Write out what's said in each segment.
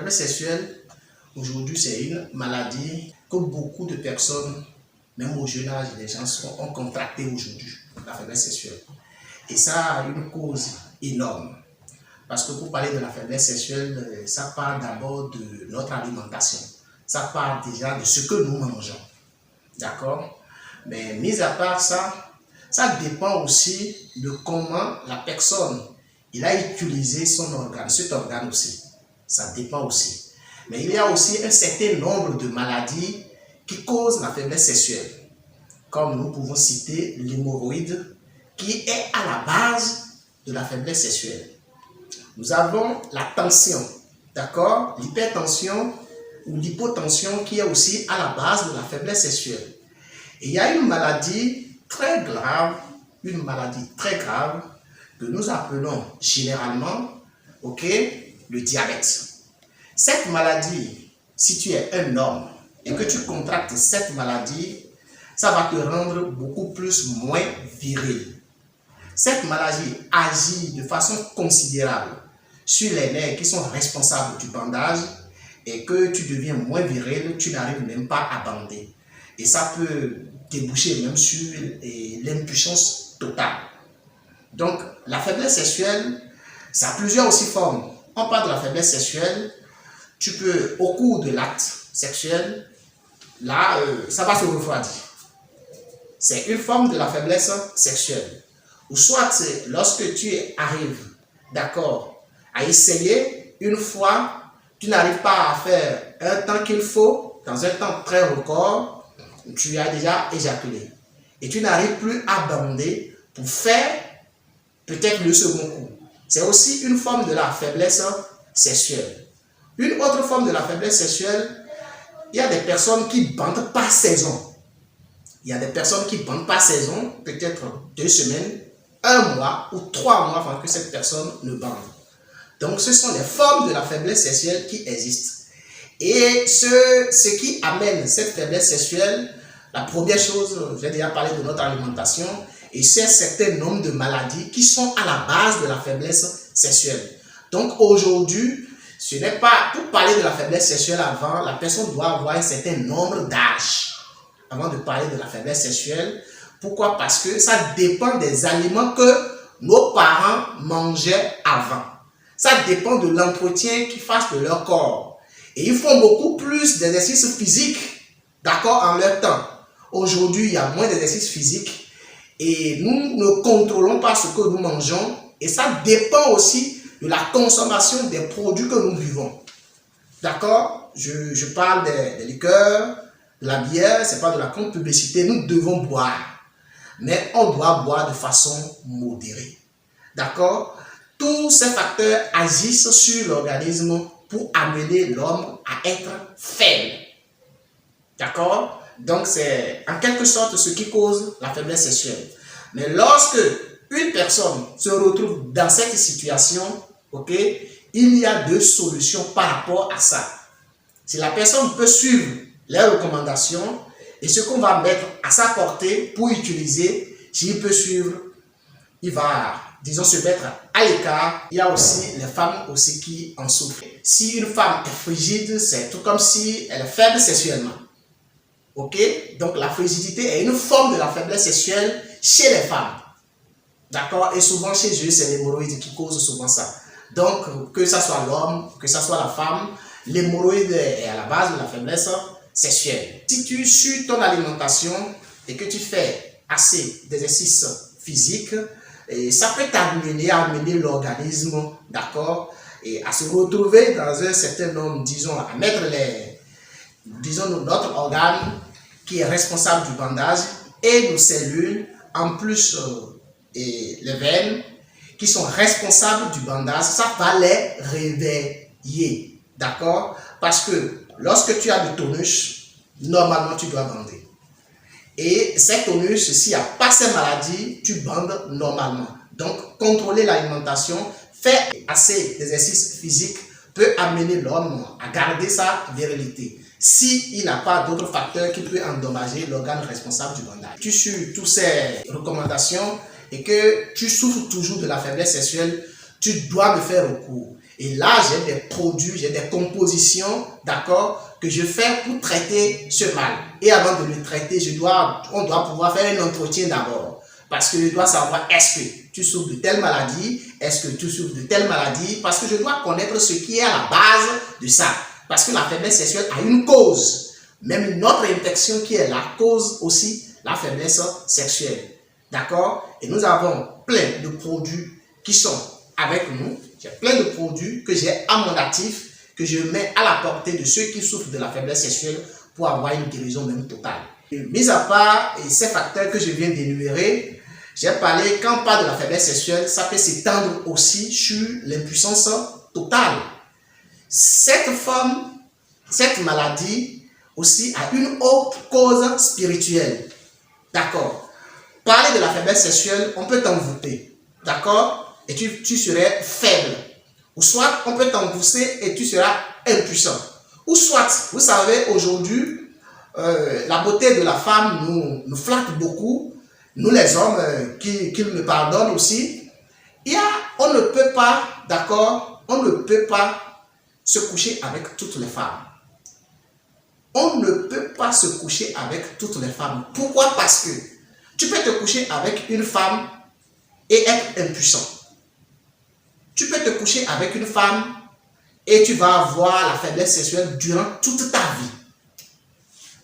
faiblesse sexuelle, aujourd'hui, c'est une maladie que beaucoup de personnes, même au jeune âge, les gens ont contracté aujourd'hui, la faiblesse sexuelle. Et ça a une cause énorme. Parce que pour parler de la faiblesse sexuelle, ça part d'abord de notre alimentation. Ça part déjà de ce que nous mangeons. D'accord? Mais mis à part ça, ça dépend aussi de comment la personne il a utilisé son organe, cet organe aussi. Ça dépend aussi. Mais il y a aussi un certain nombre de maladies qui causent la faiblesse sexuelle. Comme nous pouvons citer l'hémorroïde, qui est à la base de la faiblesse sexuelle. Nous avons la tension, d'accord? L'hypertension ou l'hypotension qui est aussi à la base de la faiblesse sexuelle. Et il y a une maladie très grave que nous appelons généralement, ok, le diabète. Cette maladie, si tu es un homme et que tu contractes cette maladie, ça va te rendre beaucoup moins viril. Cette maladie agit de façon considérable sur les nerfs qui sont responsables du bandage et que tu deviens moins viril, tu n'arrives même pas à bander. Et ça peut déboucher même sur l'impuissance totale. Donc, la faiblesse sexuelle, ça a plusieurs aussi formes. On parle de la faiblesse sexuelle, tu peux, au cours de l'acte sexuel, là, ça va se refroidir. C'est une forme de la faiblesse sexuelle. Ou soit, lorsque tu arrives, d'accord, à essayer, une fois, tu n'arrives pas à faire un temps qu'il faut, dans un temps très record, tu as déjà éjaculé. Et tu n'arrives plus à bander pour faire peut-être le second coup. C'est aussi une forme de la faiblesse sexuelle. Une autre forme de la faiblesse sexuelle, il y a des personnes qui bandent par saison. Il y a des personnes qui bandent par saison, peut-être 2 semaines, 1 mois ou 3 mois avant que cette personne ne bande. Donc, ce sont les formes de la faiblesse sexuelle qui existent. Et ce qui amène cette faiblesse sexuelle, la première chose, j'ai déjà parlé de notre alimentation, et c'est un certain nombre de maladies qui sont à la base de la faiblesse sexuelle. Donc, aujourd'hui, ce n'est pas, pour parler de la faiblesse sexuelle avant, la personne doit avoir un certain nombre d'âges avant de parler de la faiblesse sexuelle. Pourquoi? Parce que ça dépend des aliments que nos parents mangeaient avant. Ça dépend de l'entretien qu'ils fassent de leur corps. Et ils font beaucoup plus d'exercices physiques, d'accord, en leur temps. Aujourd'hui, il y a moins d'exercices physiques et nous ne contrôlons pas ce que nous mangeons. Et ça dépend aussi de la consommation des produits que nous buvons. D'accord? Je parle des liqueurs, de la bière, ce n'est pas de la grande publicité. Nous devons boire. Mais on doit boire de façon modérée. D'accord? Tous ces facteurs agissent sur l'organisme pour amener l'homme à être faible. D'accord? Donc, c'est en quelque sorte ce qui cause la faiblesse sexuelle. Mais lorsque une personne se retrouve dans cette situation, ok, il y a 2 solutions par rapport à ça. Si la personne peut suivre les recommandations et ce qu'on va mettre à sa portée pour utiliser, s'il peut suivre, il va, disons, se mettre à l'écart. Il y a aussi les femmes aussi qui en souffrent. Si une femme est frigide, c'est tout comme si elle est faible sexuellement. Ok? Donc la frigidité est une forme de la faiblesse sexuelle chez les femmes. D'accord? Et souvent chez eux, c'est l'hémorroïde qui cause souvent ça. Donc, que ce soit l'homme, que ce soit la femme, l'hémorroïde est à la base de la faiblesse sexuelle. Si tu suis ton alimentation et que tu fais assez d'exercices physiques, et ça peut t'amener à amener l'organisme, d'accord, et à se retrouver dans un certain nombre, disons, à mettre notre organe qui est responsable du bandage et nos cellules, en plus et les veines qui sont responsables du bandage, ça va les réveiller, d'accord? Parce que lorsque tu as du tonus, normalement tu dois bander. Et ces tonus, s'il n'y a pas ces maladies, tu bandes normalement. Donc, contrôler l'alimentation, faire assez d'exercices physiques peut amener l'homme à garder sa virilité. S'il n'a pas d'autres facteurs qui peuvent endommager l'organe responsable du bandage. Tu suis toutes ces recommandations et que tu souffres toujours de la faiblesse sexuelle, tu dois me faire recours. Et là, j'ai des produits, j'ai des compositions, d'accord, que je fais pour traiter ce mal. Et avant de le traiter, on doit pouvoir faire un entretien d'abord. Parce que je dois savoir, est-ce que tu souffres de telle maladie? Est-ce que tu souffres de telle maladie? Parce que je dois connaître ce qui est à la base de ça. Parce que la faiblesse sexuelle a une cause. Même une autre infection qui est la cause aussi, la faiblesse sexuelle. D'accord? Et nous avons plein de produits qui sont avec nous. J'ai plein de produits que j'ai à mon actif, que je mets à la portée de ceux qui souffrent de la faiblesse sexuelle pour avoir une guérison même totale. Et mis à part ces facteurs que je viens d'énumérer, j'ai parlé, quand on parle de la faiblesse sexuelle, ça peut s'étendre aussi sur l'impuissance totale. Cette maladie aussi a une autre cause spirituelle. D'accord? Parler de la faiblesse sexuelle, on peut t'envoûter. D'accord? Et tu serais faible. Ou soit on peut t'envoûter et tu seras impuissant. Ou soit, vous savez, aujourd'hui, la beauté de la femme nous flatte beaucoup. Nous les hommes, qu'ils me pardonnent aussi. On ne peut pas, d'accord, on ne peut pas se coucher avec toutes les femmes. On ne peut pas se coucher avec toutes les femmes. Pourquoi? Parce que tu peux te coucher avec une femme et être impuissant. Tu peux te coucher avec une femme et tu vas avoir la faiblesse sexuelle durant toute ta vie.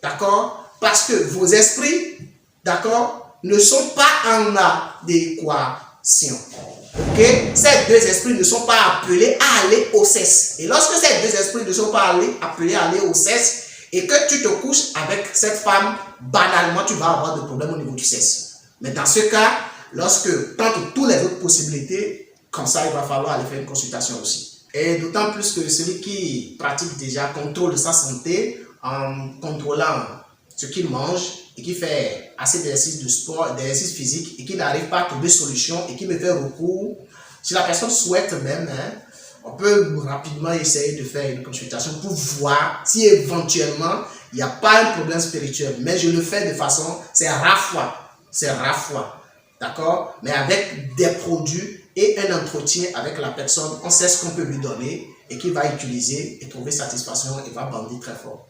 D'accord? Parce que vos esprits, d'accord, ne sont pas en adéquation. Ok? Ces deux esprits ne sont pas appelés à aller au sexe. Et lorsque ces deux esprits ne sont pas appelés à aller au sexe et que tu te couches avec cette femme, banalement, tu vas avoir des problèmes au niveau du sexe. Mais dans ce cas, lorsque tu as toutes les autres possibilités, comme ça, il va falloir aller faire une consultation aussi. Et d'autant plus que celui qui pratique déjà contrôle sa santé en contrôlant ce qu'il mange et qui fait assez d'exercices de sport, d'exercices physiques et qui n'arrive pas à trouver solution et qui me fait recours, si la personne souhaite même, on peut rapidement essayer de faire une consultation pour voir si éventuellement il n'y a pas un problème spirituel. Mais je le fais de façon, c'est rare fois, d'accord? Mais avec des produits et un entretien avec la personne, on sait ce qu'on peut lui donner et qu'il va utiliser et trouver satisfaction et va bondir très fort.